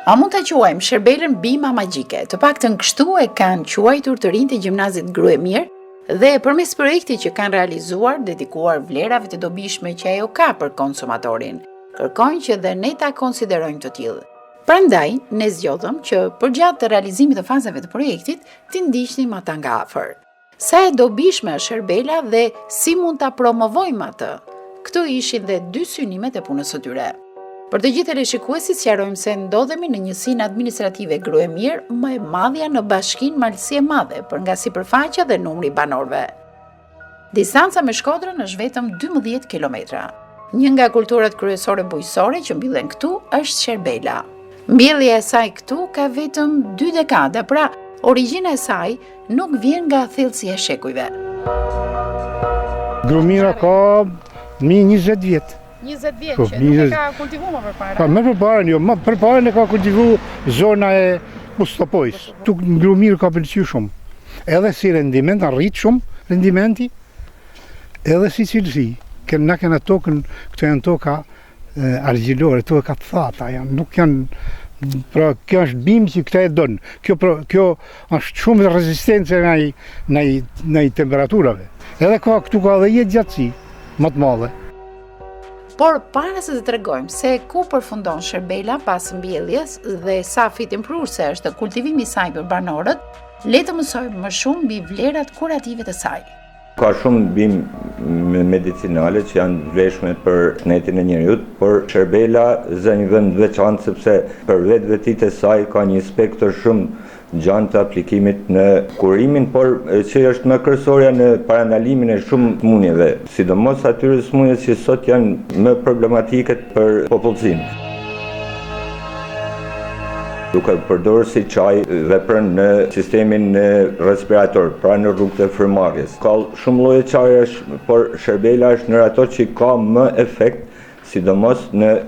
A mund ta quajmë Shërbelën bima magjike, të paktën kështu e kanë quajtur të rinjtë e gjimnazit Gruemir dhe përmes projektit që kanë realizuar, dedikuar vlerave të dobishme që ajo ka për konsumatorin, kërkojnë që dhe ne ta konsiderojmë të tillë. Prandaj, ne zgjodhëm që përgjatë realizimit të fazave të projektit, t'i ndiqnim ata nga afër. Sa e dobishme është Shërbela dhe si mund ta promovojmë atë? Këto ishin dhe dy synimet e punës së tyre. Për të gjithë teleshikuesit sqarojmë se ndodhemi në njësinë administrative Gruemir, më e madhja në bashkinë Malësi e Madhe, për nga sipërfaqja dhe numri banorëve. Distanca me Shkodrën është vetëm 12 kilometra. Një nga kulturat kryesore bujqësore që mbyllen këtu është Shërbela. Mbjellja e saj këtu ka vetëm 2 dekada, pra origjina e saj nuk vjen nga thellësia e shekujve. Gruemira ka 20 vjet. 20 vjet që nuk e ka kultivuar më përpara. Pa më përpara, jo, më përpara ne ka kultivuar zona e Mustapojs. Tu në Gruemir ka pëlqyer shumë. Edhe si rendiment arrit shumë rendimenti, edhe si cilësi. Na kanë tokën, këto janë toka argjilore, toka të thata, nuk janë. Pra kjo është bimë që këta e donë. Kjo është shumë rezistencë në temperaturave. Edhe këtu ka dhe jetë gjatësi më të madhe. Por para se të tregojmë se ku përfundon Shërbela pas mbjelljes dhe sa fitimprurse është kultivimi i saj për banorët, le të mësojmë më shumë mbi vlerat kurative të saj. Ka shumë bimë medicinale që janë vlefshme për shëndetin e njerëzit, por Shërbela zë një vend veçantë sepse për vetvetitë e saj ka një spektër shumë gjatë të aplikimit në kurimin, por që është më kryesorja në parandalimin e shumë smundjeve, sidomos atyre smundjeve që sot janë më problematike për popullsinë. Duke përdorur si çaj veprën në sistemin respirator, pra në rrugët e frymëmarrjes. Ka shumë lloje çajesh, por Shërbela është në ato që ka më efekt, sidomos në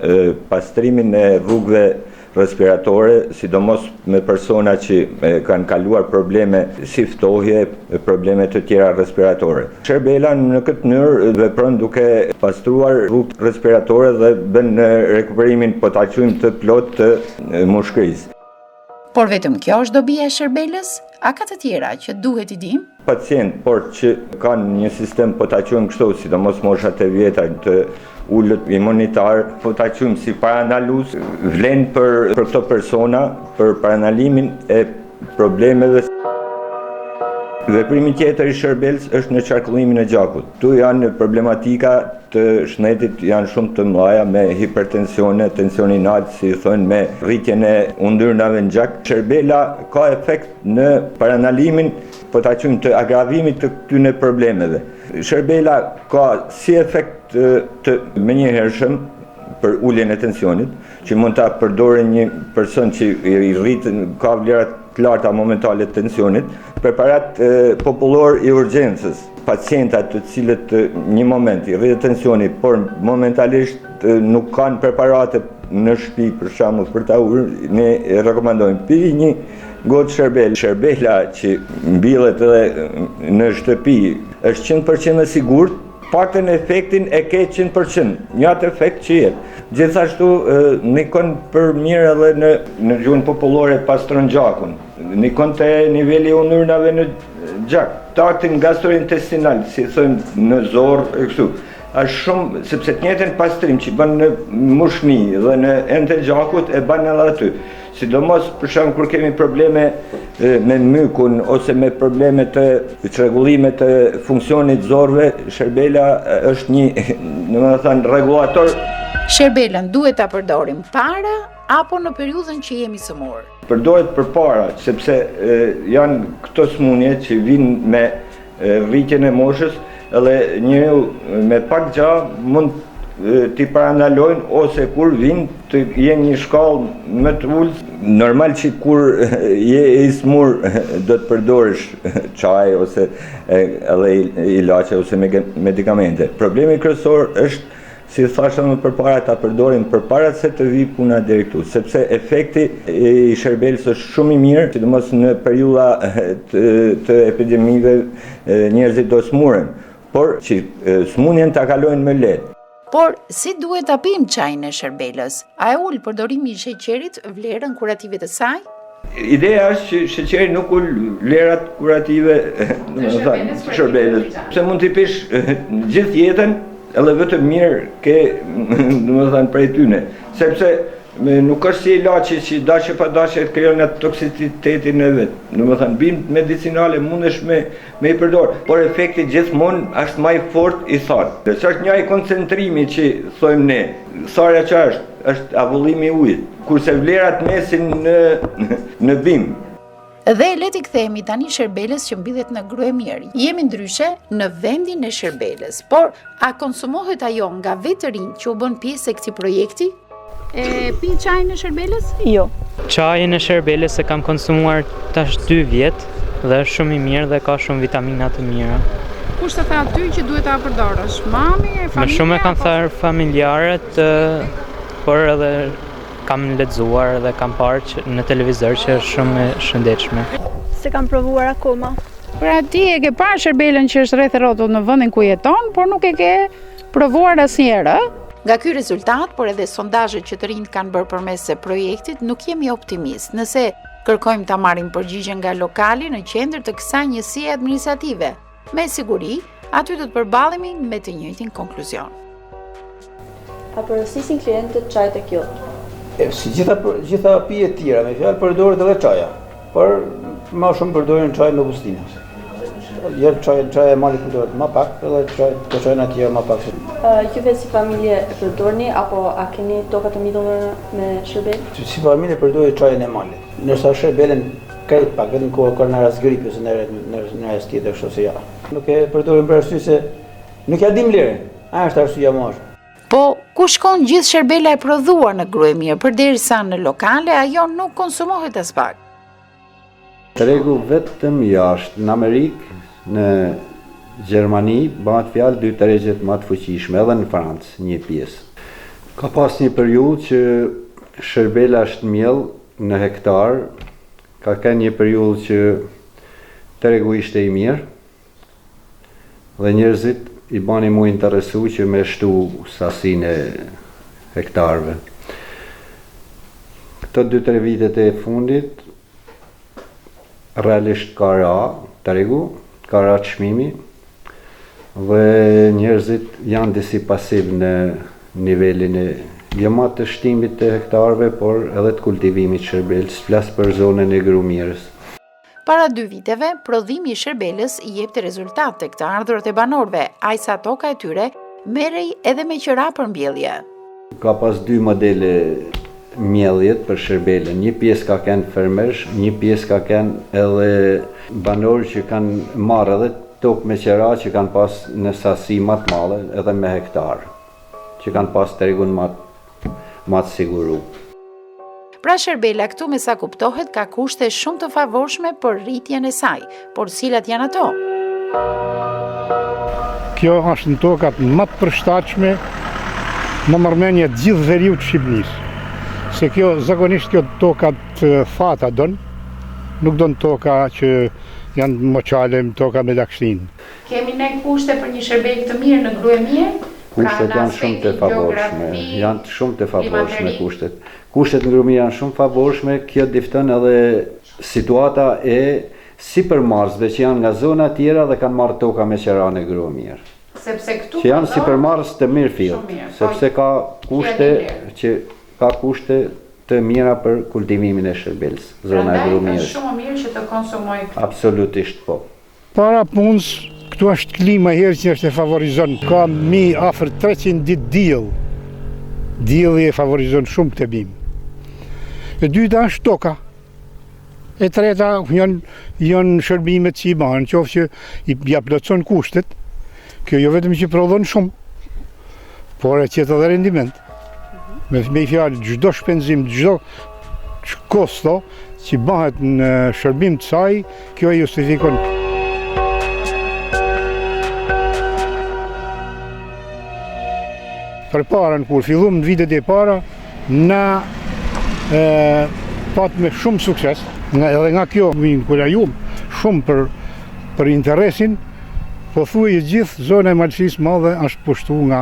pastrimin e rrugëve respiratore, sidomos me persona që kanë kaluar probleme si ftohje, probleme të tjera respiratore. Shërbela në këtë mënyrë vepron duke pastruar rrugët respiratore dhe bën rekuperimin, po ta quajmë të plot të mushkërisë. Por vetëm kjo është dobia e Shërbelës? A ka të tjera që duhet i dim? Pacient, por që kanë një sistem, po ta quajmë kështu, sidomos moshat e vjetra, të ullët imunitar, po ta quajmë si paranaluz, vlen për këto persona, për paranalimin e problemeve. Veprimi tjetër i Shërbelës është në qarkullimin e gjakut. Tu janë problematika të shëndetit janë shumë të mëdha me hipertensione, tension i lartë, si thonë, me rritjen e yndyrnave në gjak. Shërbela ka efekt në paranalimin, po ta quajmë të agravimit të këtyre problemeve. Shërbela ka si efekt të menjëhershëm për uljen e tensionit, që mund ta përdorë një person që i rritën ka vlerat të larta momentale të tensionit, preparat popullor i urgjencës, pacientat të cilët një moment i rritet tensioni, por momentalisht nuk kanë preparate në shtëpi, për shembull, për ta urë, ne rekomandojmë pi një gotë Shërbela. Shërbela që mbillet edhe në shtëpi është 100% e sigurt, paktën efektin e ke 100%, një atë efekt që jep. Gjithashtu nikon për mirë edhe në gjuhën popullore pastron gjakun. Nikon te niveli i yndyrnave në gjak. Traktin gastrointestinal, si thonë në zorr e kështu. Është shumë, sepse të njëjtën pastrim që bën në mushni dhe në ende gjakut e bën edhe aty. Sidomos për shembull kur kemi probleme me mykun ose me probleme të çrregullimit të funksionit zorrëve, Shërbela është një, domethënë, rregullator. Shërbelën duhet ta përdorim para apo në periudhën që jemi sëmur? Përdoret përpara, sepse janë këto smundje që vinë me rritjen e moshës, edhe njeriu me pak gjah mund t'i parandalojnë ose kur vinë të jenë një shkallë më të ulët. Normal që kur je i smur do të përdorësh çaj ose edhe ilaçe ose medikamente. Problemi kryesor është, si thashëm më përpara, ta përdorim përpara se të vi puna deri këtu, sepse efekti i Shërbelës është shumë i mirë, sidomos në periudha të epidemive njerëzit do smuren, por që smundjen ta kalojnë më lehtë. Por si duhet ta pim çajin e Shërbelës? A e ul përdorimi i sheqerit vlerën kurative të saj? Ideja është që sheqeri nuk ul vlerat kurative të Shërbelës. Se mund t'i pish gjithë jetën, edhe vetëm mirë ke, prej tyne. Sepse nuk është si ilaçi që dashje pa dashje të krijon atë toksicitetin e vet. Bimë medicinale mundesh me i përdor, por efekti gjithmonë është më i fortë i thart. Që është një koncentrimi që thojmë ne. Sarja që është avullimi i ujit, kurse vlerat mesin në bimë. Dhe le t'i kthehemi tani Shërbelës që mbyllet në Gryemir. Jemi ndryshe në vendin e Shërbelës, por a konsumohet ajo nga vetë të rinj që u bën pjesë e këtij projekti? E pi çajin e Shërbelës? Jo. Çajin e Shërbelës e kam konsumuar tash 2 vjet dhe është shumë i mirë dhe ka shumë vitamina të mira. Kush të tha aty që duhet ta përdorësh? Mami, familja? Më shumë e kanë thënë familjarët, por edhe kam lexuar dhe kam parë në televizor që është shumë e shëndetshme. Se kam provuar akoma. Pra ti e ke parë Shërbelën që është rreth rrotull në vendin ku jeton, por nuk e ke provuar asnjëherë, ë? Nga ky rezultat, por edhe sondazhet që të rinjt kanë bërë përmes projektit, nuk jemi optimist nëse kërkojmë ta marrim përgjigje nga lokali në qendër të kësaj njësie administrative. Me siguri, aty do të përballemi me të njëjtin konkluzion. A porosisin klientët çaj tek ju? Si gjitha pije të tjera, me fjalë përdoret edhe çaja, por më shumë përdoren çaj me bustina. Jep çaj e malit përdoret më pak, edhe çajin atje më pak. Juve si familje e përdorni apo a keni toka të mbyllura me Shërbel? Si familje përdori çajin e malit. Ndërsa Shërbelën krejt pak vetëm kur ka në rast gripe ose në rast tjetër kështu se ja. Nuk e përdorim për arsye se nuk ja dim vlerën. A është arsyeja më është. Po, ku shkon gjithë Shërbela e prodhuar në Gryemir, përderisa në lokale ajo nuk konsumohet as pak? Tregu vetëm jashtë, në Amerikë, në Gjermani, bëhet fjalë 2 tregjet më të fuqishme, edhe në Francë një pjesë. Ka pas një periudhë që Shërbela është mjell në hektar, ka qenë një periudhë që tregu ishte i mirë, dhe njerëzit i bani mu interesu që me shtu sasinë e hektarëve. Këto 2-3 vitet e fundit, realisht ka ra tregu, ka ra çmimi, dhe njerëzit janë disi pasiv në nivelin e jo më të shtimit të hektarëve, por edhe të kultivimit Shërbelës, flas për zonën e Grumirës. Para 2 viteve, prodhimi i Shërbelës i jepte rezultat tek të ardhurët e banorëve, ajsa toka e tyre merrej edhe me qira për mbjellje. Ka pas 2 modele mjelljet për Shërbelën. Një pjesë ka qenë fermersh, një pjesë ka qenë edhe banorë që kanë marrë edhe tokë me qira që kanë pas në sasi më të madhe, edhe me hektar, që kanë pas tregun më të siguru. Pra Shërbela këtu me sa kuptohet ka kushte shumë të favorshme për rritjen e saj, por cilat janë ato? Kjo është në tokat më të përshtatshme në mërmenje të gjithë veriut Shqipërisë. Se kjo, zakonisht kjo tokat fata don, nuk don toka që janë moçale, toka me lagështinë. Kemi ne kushte për një Shërbel të mirë në Gryemir? Kushtet janë shumë të favorshme, kushtet. Kushtet në Gryemir janë shumë favorshme, kjo difton edhe situata e sipërmarrësve që janë nga zona tjera dhe kanë marrë toka me qira në Gryemir. Sepse këtu që janë sipërmarrës të mirë fill, sepse ka kushte të mira për kultivimin e Shërbelës, zona e Grymirës. Është shumë mirë që të konsumoj këtu. Absolutisht po. Para punës, këtu është klima herë që është e favorizon. Ka afër 300 ditë diell. Dielli e favorizon shumë këtë bimë. E dyta është toka. E treta janë shërbimet që i banë, qoftë që ja plotson kushtet. Kjo jo vetëm që prodhon shumë, por e qetë edhe rendiment. Me fjalë, çdo shpenzim, çdo kosto që bëhet në shërbim të saj, kjo e justifikon. Përpara, kur fillum në vitet e para, na pat me shumë sukses, edhe nga kjo inkurajum shumë për interesin, po thuaj gjithë zona e Malësisë Madhe është pushtu nga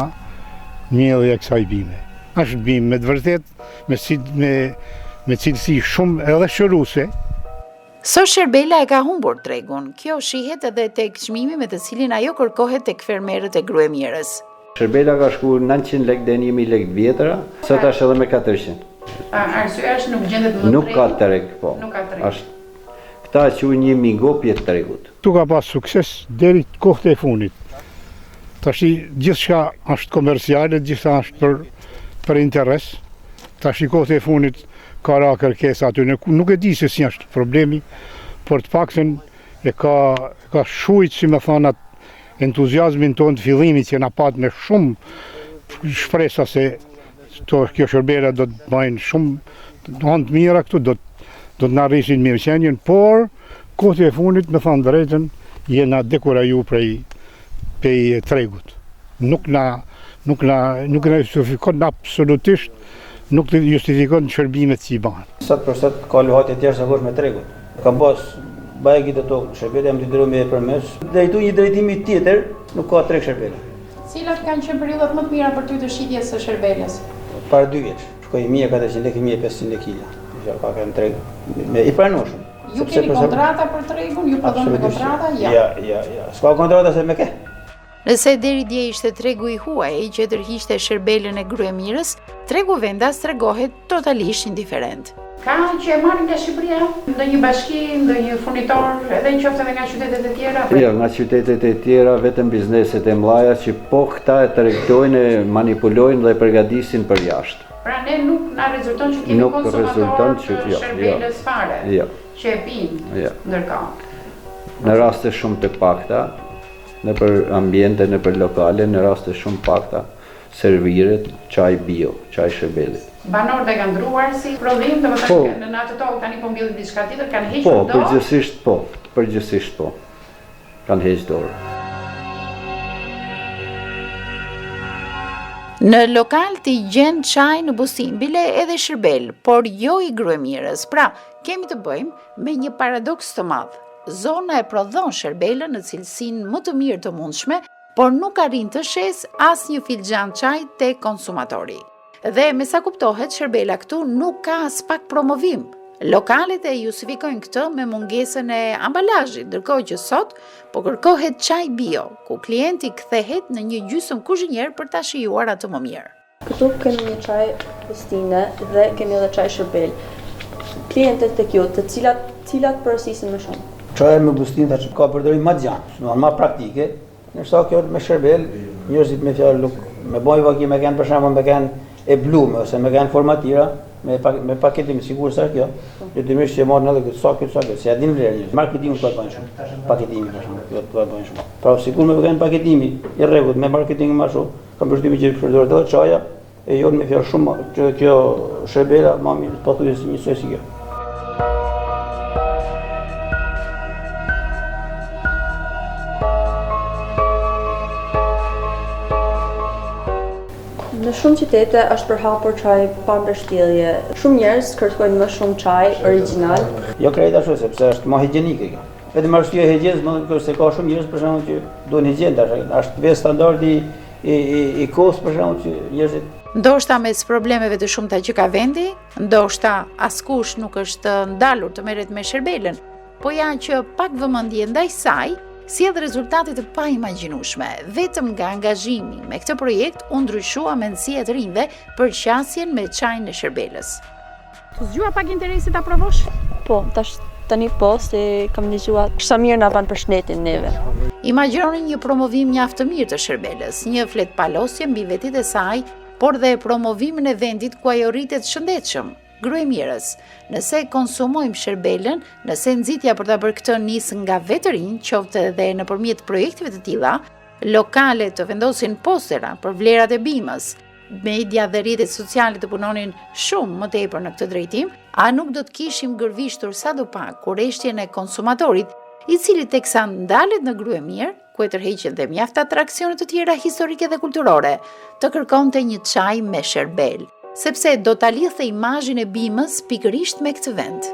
mjellja e kësaj bime. Është bimë me të vërtet, me cilësi shumë edhe shëruese. Sot Shërbela e ka humbur tregun. Kjo shihet edhe tek çmimi me të cilin ajo kërkohet tek fermerët e gruemjerës. Shërbela ka shku 900 lek dhe 1000 lek vjetra, sot është edhe me 400. Arsyeja është nuk gjendet më Nuk ka treg, po. Nuk ka treg. Këta që një mingopje të tregut. Tu ka pas sukses deri kohët e fundit. Tashi gjithçka është komerciale, gjithçka është për interes. Tashi kohët e fundit ka ra kërkesa aty, nuk e di se si është problemi, por të paktën e ka shujt, si me thonat, entuziazmin tonë të fillimit që na pat me shumë shpresa se kjo Shërbela do të bëjnë shumë të mira këtu, do të na rrisin mirëqenjen, por kohët e fundit, me thonë drejtën, jena dekuraju prej tregut. Nuk na justifikon absolutisht, nuk të justifikon shërbimet që i banë. Sot për sot ka luhat e tjerë se vosh me tregut. Kam pas bajegit e tokë, Shërbela jam të drejtu me përmes. Drejtu një drejtimi tjetër, nuk ka treg Shërbela. Cilat kanë qenë periudhat më të mira për ty të shitjes së Shërbelës? Para 2 vjeç, shkoi 1400 lekë, 1500 lekë. Ka kanë treg i pranueshëm. Ju keni kontrata për tregun? Ju po dhoni kontrata? Ja. S'ka kontrata se me ke. Nëse deri dje ishte tregu i huaj që tërhiqte Shërbelën e gruemirës, tregu vendas tregohet totalisht indiferent. Ka që e marrin nga Shqipëria, ndonjë bashki, ndonjë furnitor, edhe qoftë edhe nga qytetet e tjera? Jo, nga qytetet e tjera, vetëm bizneset e mëdha që po këta e tregtojnë, manipulojnë dhe përgatisin për jashtë. Pra ne nuk na rezulton që kemi konsumatorë të Shërbelës fare, që e pinë ndërkohë. Në raste shumë të pakta, në për ambiente, në për lokale, në raste shumë pakta, serviret çaj bio, çaj Shërbelit. Banorët e kanë ndruar si prodhim, domethënë në atë tokë tani po mbjellin diçka tjetër, kanë hequr dorë? Përgjithsisht po. Kanë hequr dorë. Në lokal t'i gjen çaj në buzëqin, bile edhe Shërbel, por jo i gruemirës. Pra, kemi të bëjmë me një paradoks të madh. Zona e prodhon Shërbelën në cilësinë më të mirë të mundshme, por nuk arrin të shes asnjë filxhan çaj te konsumatori. Dhe me sa kuptohet, Shërbela këtu nuk ka as pak promovim. Lokalet e justifikojnë këtë me mungesën e ambalazhit, ndërkohë që sot po kërkohet çaj bio, ku klienti kthehet në një gjysmë kuzhinier për ta shijuar atë më mirë. Këtu kemi një çaj Bustine dhe kemi edhe çaj Shërbel. Klientët tek ju, të cilat përësisin më shumë? Çaja me Bustine tash ka përdorim madjan, më praktike. Ndërsa kjo me Shërbel, njerëzit me fjalë me bojë vaki me kanë për shembull me kanë e blume ose me kanë formatira me paketim sigurisht sa kjo. Detyrisht që marrin edhe këtë sa këtë, se ja din vlerën. Marketingu ka bën shumë. Paketimi për shembull, kjo ka bën shumë. Pra sigurisht me kanë paketimi i rregullt me marketing më shumë, kam përshtypjen që përdoret edhe çaja e jo me fjalë shumë që kjo Shërbela më mirë pothuajse njësoj si kjo. Në shumë qytete është përhapur çaj pa mbështjellje. Shumë njerëz kërkojnë më shumë çaj origjinal. Jo krejt ashtu sepse është më higjienike kjo. Vetëm arsyeja e higjienës më thonë se ka shumë njerëz për shembull që duan higjinë tash, është vetë standardi i kohës për shembull që njerëzit ndoshta mes problemeve të shumta që ka vendi, ndoshta askush nuk është ndalur të merret me Shërbelën, po janë që pak vëmendje ndaj saj sjell rezultate të paimagjinueshme. Vetëm nga angazhimi me këtë projekt u ndryshua mendësia e të rinjve për qasjen me çajin e Shërbelës. Të zgjua pak interesi ta provosh? Po, tani po, se kam dëgjuar sa mirë na ban përshëndetin neve. Imagjinoni një promovim mjaft të mirë të Shërbelës, një flet palosje mbi vetitë e saj, por dhe promovimin e vendit ku ajo rritet shëndetshëm. Gruemirës, nëse konsumojmë Shërbelën, nëse nxitja për ta bërë këtë nis nga vetë rinj, qoftë edhe nëpërmjet projektive të tilla, lokale të vendosin postera për vlerat e bimës, media dhe rrjetet sociale të punonin shumë më tepër në këtë drejtim, a nuk do të kishim gërvishtur sadopak kurreshtjen e konsumatorit, i cili teksa ndalet në Gruemir, ku e tërheqen dhe mjaft atraksione të tjera historike dhe kulturore, të kërkonte një çaj me Shërbel, sepse do ta lidhte imazhin e bimës pikërisht me këtë vend.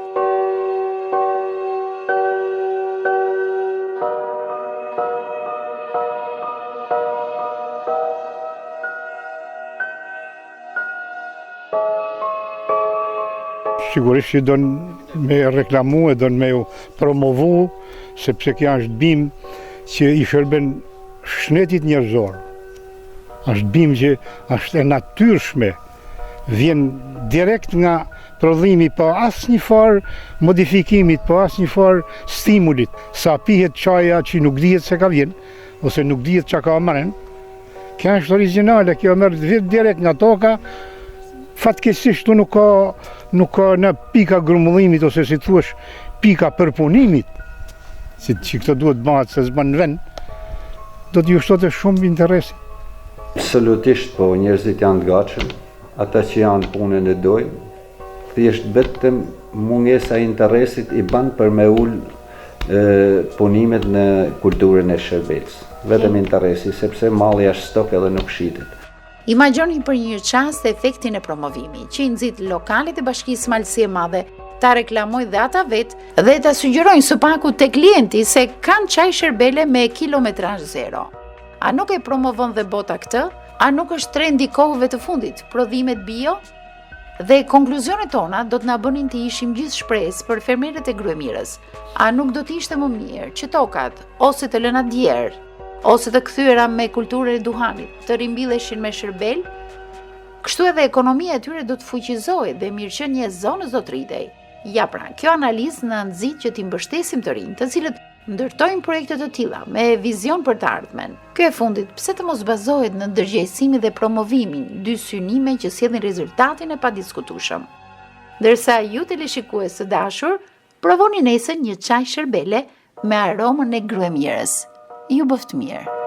sigurisht që do me reklamu e do me ju promovu, sepse kja është bim që i shërben shnetit njerëzor. Është bim që është e natyrshme, vjen direkt nga prodhimi pa asë një farë modifikimit, pa asë një farë stimulit. Sa pihet qaja që nuk dihet se ka vjen, ose nuk dihet që ka maren, kja është originale, kjo merë direkt nga toka, fatkesisht nuk ka në pika grumullimit, ose si thuash pika përpunimit, si që këto duhet bëhat se zban në vend, do t'ju shtote shumë interesi. Absolutisht po, njerëzit janë të gatshëm, ata që janë punën e dojnë, thjesht vetëm mungesa e interesit i ban për me ullë punimet në kulturën e Shërbelës. Vetëm interesi, sepse malli është stok edhe nuk shitet. Imagjoni për një çast efektin e promovimit, që i nxit lokalet e Bashkisë Malësie Madhe ta reklamojnë dhe ata vetë dhe ta sugjerojnë së paku tek klienti se kanë çaj Shërbele me kilometrazh zero. A nuk e promovon dhe bota këtë? A nuk është trendi kohëve të fundit, prodhimet bio? Dhe konkluzionet tona do të na bënin të ishim gjithë shpresë për fermerët e Gryemirës. A nuk do të ishte më mirë që tokat, ose të lëna djerë, ose të kthyer me kulturën e duhanit, të rimbilleshin me Shërbel? Kështu edhe ekonomia e tyre do të fuqizohet dhe mirëqenia e zonës do të rritej. Ja pra, kjo analizë na nxit që t'i mbështesim të rinj, të cilët ndërtojnë projekte të tilla me vizion për të ardhmen. Ky e fundit, pse të mos bazohet në ndërgjegjësimin dhe promovimin, dy synime që sjellin rezultatin e padiskutueshëm. Ndërsa ju teleshikues të dashur, provoni nesër një çaj Shërbele me aromën e Gryemirës. Ju bëft mirë.